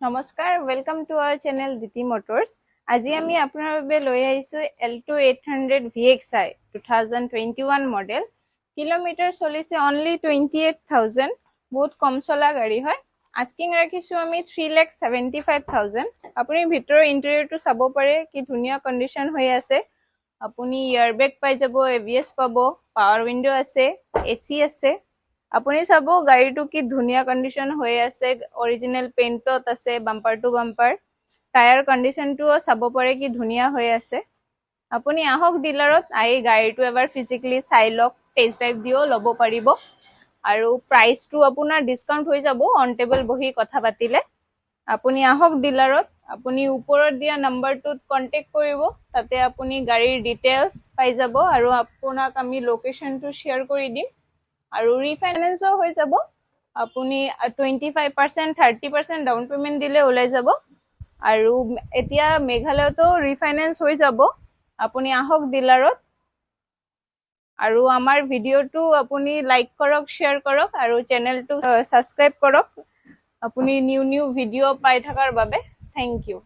নমস্কাৰ welcome to hour channel দিতি Motors. আজি আমি আপোনাৰ বাবে লৈ আহিছো Alto 800 VXi 2021 মডেল। কিলোমিটাৰ চলিছে অনলি 28,000, বহুত কম চলা গাড়ী হয়। আস্কিং ৰাখিছো আমি 3,75,000। আপুনি ভিতৰৰ ইণ্টেৰিয়ৰটো চাব পাৰে কি ধুনীয়া কণ্ডিশ্যন হৈ আছে। আপুনি ইয়াৰবেগ পাই যাব, ABS পাব, পাৱাৰ উইণ্ডো আছে, AC আছে। আপুনি চাব গাড়ীটো কি ধুনীয়া কণ্ডিশ্যন হৈ আছে, অৰিজিনেল পেইণ্টত আছে, বাম্পাৰ টু বাম্পাৰ। টায়াৰ কণ্ডিশ্যনটোও চাব পাৰে কি ধুনীয়া হৈ আছে। আপুনি আহক ডিলাৰত, আহি গাড়ীটো এবাৰ ফিজিকেলি চাই লওক, টেষ্ট ড্ৰাইভ দিও ল'ব পাৰিব। আৰু প্ৰাইচটো আপোনাৰ ডিছকাউণ্ট হৈ যাব অন টেবল বহি কথা পাতিলে। আপুনি আহক ডিলাৰত, আপুনি ওপৰত দিয়া নম্বৰটোত কণ্টেক্ট কৰিব, তাতে আপুনি গাড়ীৰ ডিটেইলছ পাই যাব আৰু আপোনাক আমি লোকেশ্যনটো শ্বেয়াৰ কৰি দিম। আৰু ৰিফাইনেন্সও হৈ যাব। আপুনি 25%, 30% ডাউন পেমেণ্ট দিলে ওলাই যাব। আৰু এতিয়া মেঘালয়তো ৰিফাইনেন্স হৈ যাব। আপুনি আহক ডিলাৰত। আৰু আমাৰ ভিডিঅ'টো আপুনি লাইক কৰক, শ্বেয়াৰ কৰক আৰু চেনেলটো ছাবস্ক্ৰাইব কৰক। আপুনি নিউ ভিডিঅ' পাই থকাৰ বাবে থেংক ইউ।